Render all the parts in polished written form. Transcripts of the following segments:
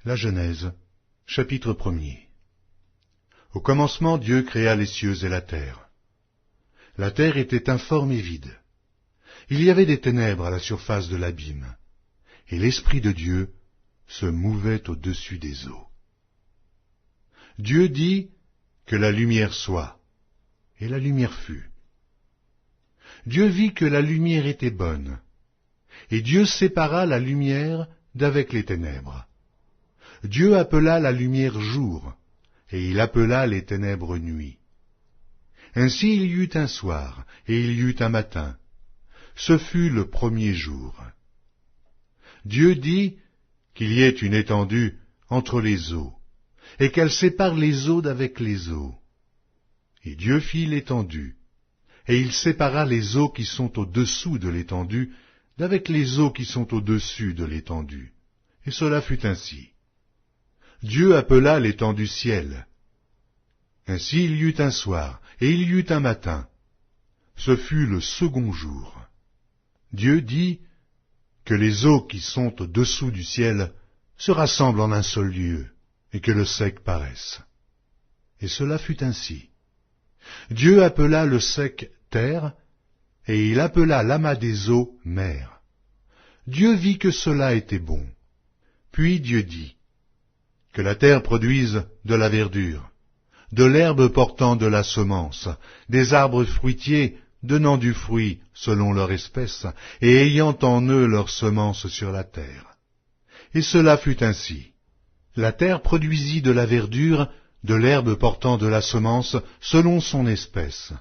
La Genèse, chapitre 1er. Au commencement, Dieu créa les cieux et la terre. La terre était informe et vide. Il y avait des ténèbres à la surface de l'abîme, et l'Esprit de Dieu se mouvait au-dessus des eaux. Dieu dit que la lumière soit, et la lumière fut. Dieu vit que la lumière était bonne, et Dieu sépara la lumière d'avec les ténèbres. Dieu appela la lumière jour, et il appela les ténèbres nuit. Ainsi il y eut un soir, et il y eut un matin. Ce fut le premier jour. Dieu dit qu'il y ait une étendue entre les eaux, et qu'elle sépare les eaux d'avec les eaux. Et Dieu fit l'étendue, et il sépara les eaux qui sont au-dessous de l'étendue d'avec les eaux qui sont au-dessus de l'étendue. Et cela fut ainsi. Dieu appela l'étendue ciel. Ainsi il y eut un soir, et il y eut un matin. Ce fut le second jour. Dieu dit que les eaux qui sont au-dessous du ciel se rassemblent en un seul lieu, et que le sec paraisse. Et cela fut ainsi. Dieu appela le sec terre, et il appela l'amas des eaux mer. Dieu vit que cela était bon. Puis Dieu dit que la terre produise de la verdure, de l'herbe portant de la semence, des arbres fruitiers donnant du fruit selon leur espèce, et ayant en eux leur semence sur la terre. Et cela fut ainsi. La terre produisit de la verdure, de l'herbe portant de la semence selon son espèce,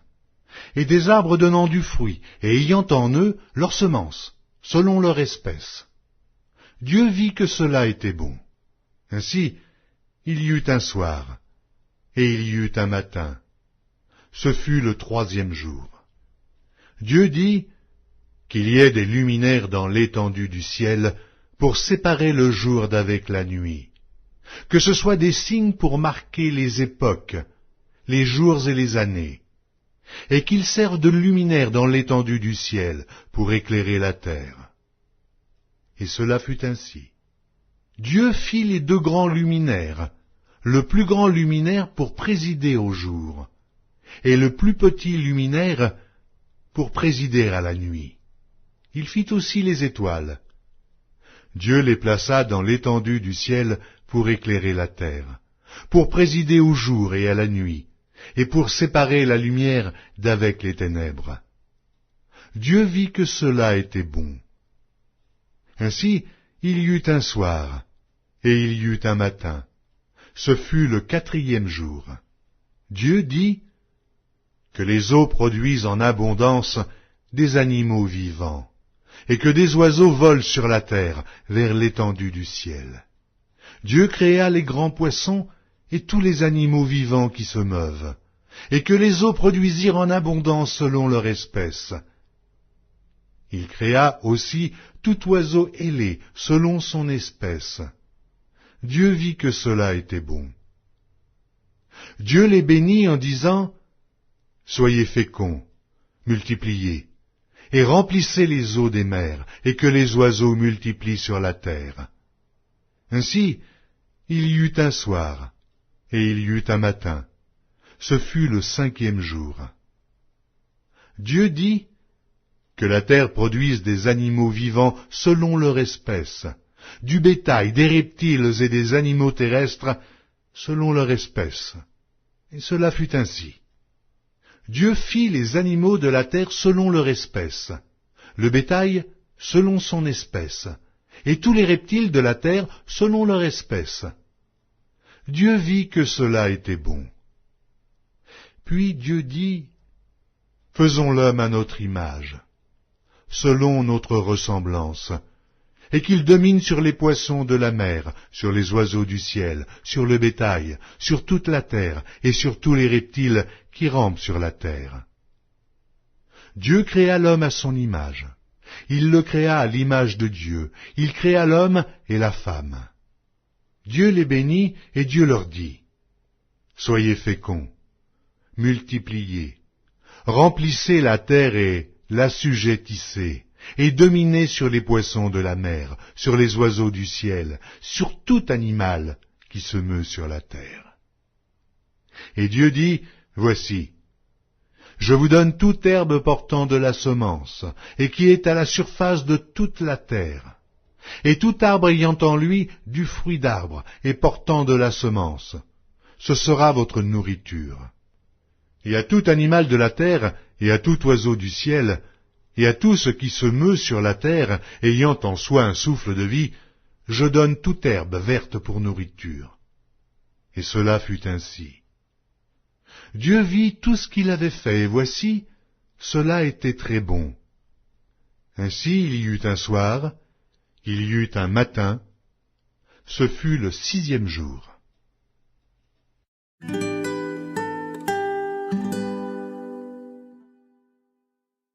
et des arbres donnant du fruit, et ayant en eux leur semence, selon leur espèce. Dieu vit que cela était bon. Ainsi, il y eut un soir, et il y eut un matin. Ce fut le troisième jour. Dieu dit qu'il y ait des luminaires dans l'étendue du ciel pour séparer le jour d'avec la nuit, que ce soit des signes pour marquer les époques, les jours et les années, et qu'ils servent de luminaires dans l'étendue du ciel pour éclairer la terre. Et cela fut ainsi. Dieu fit les deux grands luminaires, le plus grand luminaire pour présider au jour, et le plus petit luminaire pour présider à la nuit. Il fit aussi les étoiles. Dieu les plaça dans l'étendue du ciel pour éclairer la terre, pour présider au jour et à la nuit, et pour séparer la lumière d'avec les ténèbres. Dieu vit que cela était bon. Ainsi, il y eut un soir, et il y eut un matin. Ce fut le quatrième jour. Dieu dit que les eaux produisent en abondance des animaux vivants, et que des oiseaux volent sur la terre vers l'étendue du ciel. Dieu créa les grands poissons et tous les animaux vivants qui se meuvent, et que les eaux produisirent en abondance selon leur espèce. Il créa aussi tout oiseau ailé selon son espèce. Dieu vit que cela était bon. Dieu les bénit en disant « Soyez féconds, multipliez, et remplissez les eaux des mers, et que les oiseaux multiplient sur la terre. » Ainsi, il y eut un soir, et il y eut un matin. Ce fut le cinquième jour. Dieu dit que la terre produise des animaux vivants selon leur espèce, du bétail, des reptiles et des animaux terrestres selon leur espèce. Et cela fut ainsi. Dieu fit les animaux de la terre selon leur espèce, le bétail selon son espèce, et tous les reptiles de la terre selon leur espèce. Dieu vit que cela était bon. Puis Dieu dit, « Faisons l'homme à notre image, selon notre ressemblance, et qu'il domine sur les poissons de la mer, sur les oiseaux du ciel, sur le bétail, sur toute la terre, et sur tous les reptiles qui rampent sur la terre. » Dieu créa l'homme à son image. Il le créa à l'image de Dieu. Il créa l'homme et la femme. Dieu les bénit, et Dieu leur dit, « Soyez féconds, multipliez, remplissez la terre et l'assujettissez, et dominer sur les poissons de la mer, sur les oiseaux du ciel, sur tout animal qui se meut sur la terre. Et Dieu dit, voici, je vous donne toute herbe portant de la semence, et qui est à la surface de toute la terre, et tout arbre ayant en lui du fruit d'arbre, et portant de la semence. Ce sera votre nourriture. Et à tout animal de la terre, et à tout oiseau du ciel, et à tout ce qui se meut sur la terre, ayant en soi un souffle de vie, je donne toute herbe verte pour nourriture. Et cela fut ainsi. Dieu vit tout ce qu'il avait fait, et voici, cela était très bon. Ainsi il y eut un soir, il y eut un matin, ce fut le 6e jour.